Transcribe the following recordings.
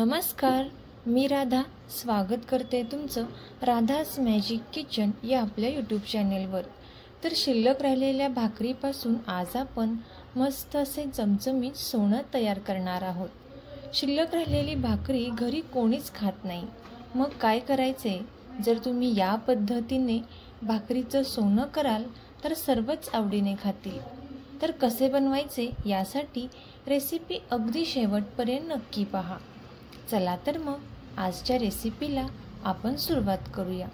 नमस्कार, मी राधा स्वागत करते तुमचं राधास मॅजिक किचन या आपल्या यूट्यूब चॅनेलवर। तर शिल्लक राहिलेल्या भाकरीपासून आज आपण मस्त असे चमचमीत सोनं तयार करणार आहोत। शिल्लक राहिलेली भाकरी घरी कोणीच खात नाही, मग काय करायचे? जर तुम्ही या पद्धतीने भाकरीचं सोनं कराल तर सर्वच आवडीने खातील। तर कसे बनवायचे यासाठी रेसिपी अगदी शेवटपर्यंत नक्की पहा। चला तर मग आजच्या रेसिपीला आपण सुरुवात करूया।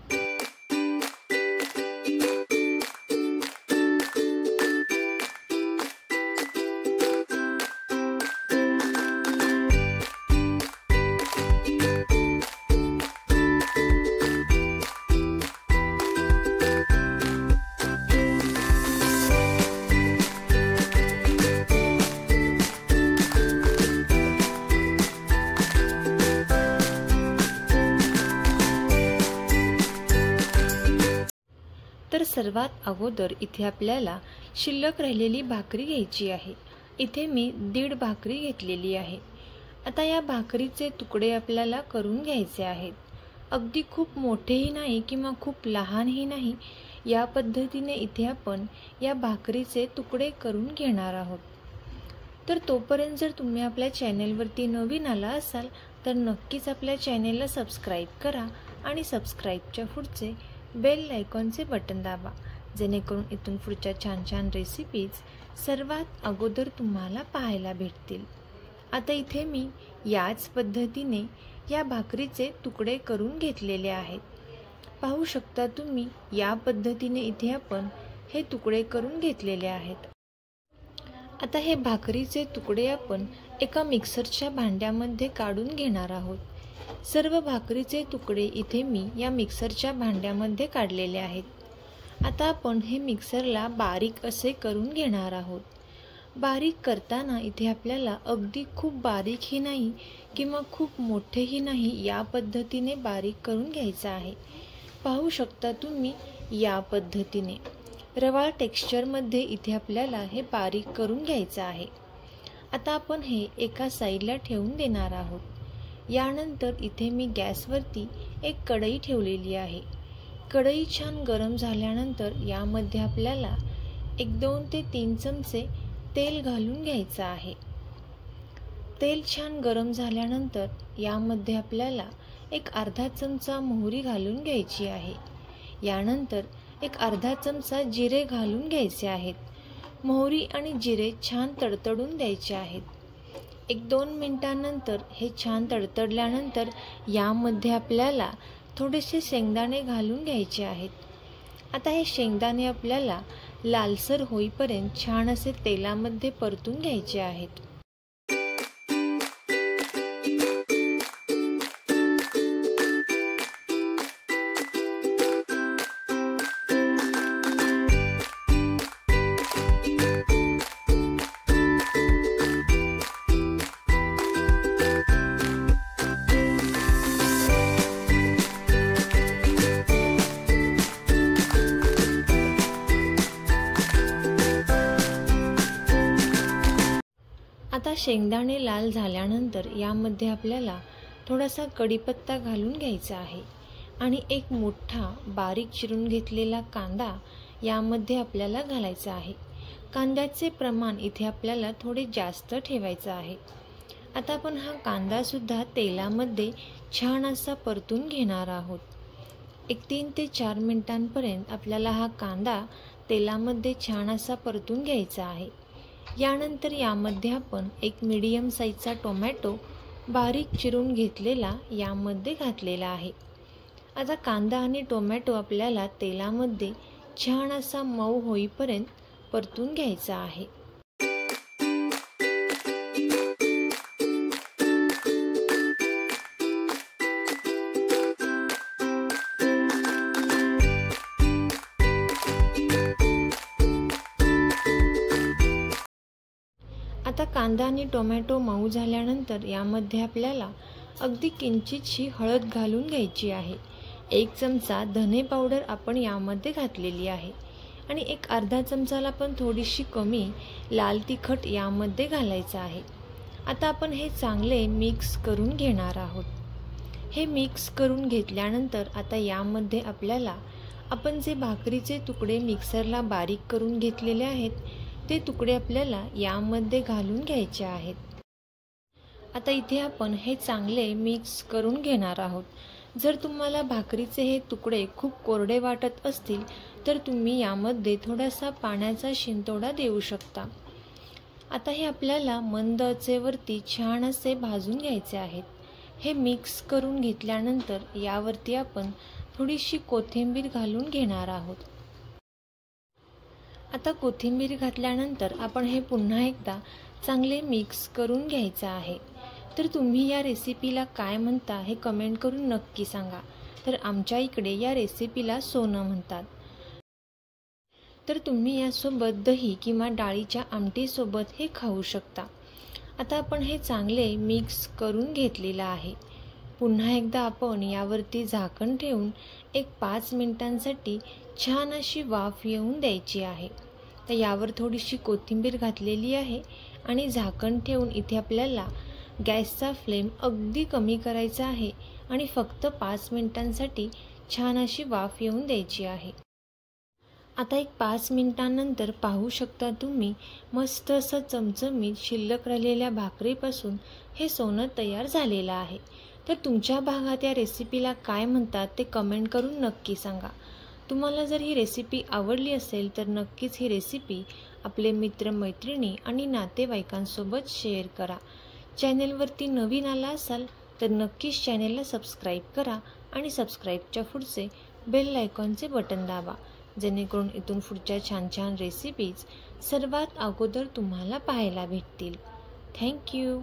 तर सर्वात अगोदर इथे आपल्याला शिल्लक राहिलेली भाकरी घ्यायची आहे। इथे मी 1.5 भाकरी घेतलेली आहे। आता या भाकरीचे तुकडे आपल्याला करून घ्यायचे आहेत। अगदी खूप मोठेही नाही किंवा खूप लहानही नाही, या पद्धतीने इथे आपण या भाकरीचे तुकडे करून घेणार आहोत। तर तोपर्यंत जर तुम्ही आपल्या चॅनेलवरती नवीन आला असाल तर नक्कीच आपल्या चॅनेलला सबस्क्राईब करा आणि सबस्क्राईबच्या पुढचे बेल आयकॉनचे बटन दाबा, जेणेकरून इथून पुढच्या छान छान रेसिपीज सर्वात अगोदर तुम्हाला पाहायला भेटतील। आता इथे मी याच पद्धतीने या भाकरीचे तुकडे करून घेतलेले आहेत। पाहू शकता तुम्ही, या पद्धतीने इथे आपण हे तुकडे करून घेतलेले आहेत। आता हे भाकरीचे तुकडे आपण एका मिक्सरच्या भांड्यामध्ये काढून घेणार आहोत। सर्व भाकरीचे तुकडे इथे मी या मिक्सरच्या भांड्यामध्ये काढलेले आहेत। आता आपण हे मिक्सरला बारीक असे करून घेणार आहोत। बारीक करताना इथे आपल्याला अगदी खूप बारीकही नाही किंवा खूप मोठेही नाही, या पद्धतीने बारीक करून घ्यायचं आहे। पाहू शकता तुम्ही, या पद्धतीने रवाळ टेक्स्चरमध्ये इथे आपल्याला हे बारीक करून घ्यायचं आहे। आता आपण हे एका साईडला ठेवून देणार आहोत। यानंतर इथे मी गॅसवरती एक कढई ठेवलेली आहे। कढई छान गरम झाल्यानंतर यामध्ये आपल्याला 2 ते 3 चमचे तेल घालून घ्यायचं आहे। तेल छान गरम झाल्यानंतर यामध्ये आपल्याला एक अर्धा चमचा मोहरी घालून घ्यायची आहे। यानंतर एक अर्धा चमचा जिरे घालून घ्यायचे आहेत। मोहरी आणि जिरे छान तडतडून द्यायचे आहेत। 1-2 मिनिटांनंतर हे छान तडतडल्यानंतर यामध्ये आपल्याला थोडेसे शेंगदाणे घालून घ्यायचे आहेत। आता हे शेंगदाणे आपल्याला लालसर होईपर्यंत छान असे तेलामध्ये परतून घ्यायचे आहेत। आता शेंगदाणे लाल झाल्यानंतर यामध्ये आपल्याला थोडासा कढीपत्ता घालून घ्यायचा आहे आणि एक मोठा बारीक चिरून घेतलेला कांदा यामध्ये आपल्याला घालायचा आहे। कांद्याचे प्रमाण इथे आपल्याला थोडे जास्त ठेवायचं आहे। आता आपण हा कांदा सुद्धा तेलामध्ये छान असा परतून घेणार आहोत। 3 ते 4 मिनिटांपर्यंत आपल्याला हा कांदा तेलामध्ये छान असा परतून घ्यायचा आहे। यानंतर यामध्ये आपण एक मीडियम साईजचा टोमॅटो बारीक चिरून घेतलेला यामध्ये घातलेला आहे। आता कांदा आणि टोमॅटो आपल्याला तेलामध्ये छान असा मऊ होईपर्यंत परतून घ्यायचा आहे। आता कांदा आणि टोमॅटो मऊ झाल्यानंतर यामध्ये आपल्याला अगदी किंचितशी हळद घालून घ्यायची आहे। 1 चमचा धने पावडर आपण यामध्ये घातलेली आहे आणि एक अर्धा चमचाला पण थोडीशी कमी लाल तिखट यामध्ये घालायचं आहे। आता आपण हे चांगले मिक्स करून घेणार आहोत। हे मिक्स करून घेतल्यानंतर आता यामध्ये आपल्याला आपण जे भाकरीचे तुकडे मिक्सरला बारीक करून घेतलेले आहेत ते तुकडे आपल्याला यामध्ये घालून घ्यायचे आहेत। आता इथे आपण हे चांगले मिक्स करून घेणार आहोत। जर तुम्हाला भाकरीचे हे तुकडे खूप कोरडे वाटत असतील तर तुम्ही यामध्ये थोडासा पाण्याचा शिंतोडा देऊ शकता। आता हे आपल्याला मंद आचेवरती छान असे भाजून घ्यायचे आहेत। हे मिक्स करून घेतल्यानंतर यावरती आपण थोडीशी कोथिंबीर घालून घेणार आहोत। आता कोथिंबीर घातल्यानंतर आपण हे पुन्हा एकदा चांगले मिक्स करून घ्यायचे आहे। तर तुम्ही या रेसिपीला काय म्हणता हे कमेंट करून नक्की सांगा। तर आमच्या इकडे या रेसिपीला सोनं म्हणतात। तर तुम्ही यासोबत दही किंवा डाळीच्या आमटीसोबत हे खाऊ शकता। आता आपण हे चांगले मिक्स करून घेतलेलं आहे। पुन्हा एकदा आपण यावरती झाकण ठेवून एक 5 मिनिटांसाठी छान अशी वाफ येऊन द्यायची आहे। तर यावर थोडीशी कोथिंबीर घातलेली आहे आणि झाकण ठेवून इथे आपल्याला गॅसचा फ्लेम अगदी कमी करायचा आहे आणि फक्त 5 मिनिटांसाठी छान अशी वाफ येऊन द्यायची आहे। आता एक 5 मिनिटांनंतर पाहू शकता तुम्ही मस्त असं चमचमीत शिल्लक राहिलेल्या भाकरीपासून हे सोनं तयार झालेलं आहे। तर तुमच्या भागात या रेसिपीला काय म्हणतात ते कमेंट करून नक्की सांगा। तुम्हाला जर ही रेसिपी आवडली असेल तर नक्कीच ही रेसिपी आपले मित्रमैत्रिणी आणि नातेवाईकांसोबत शेअर करा। चॅनेलवरती नवीन आला असाल तर नक्कीच चॅनेलला सबस्क्राईब करा आणि सबस्क्राईबच्या पुढचे बेल आयकॉनचे बटन दाबा, जेणेकरून इथून पुढच्या छान छान रेसिपीज सर्वात अगोदर तुम्हाला पाहायला भेटतील। थँक्यू।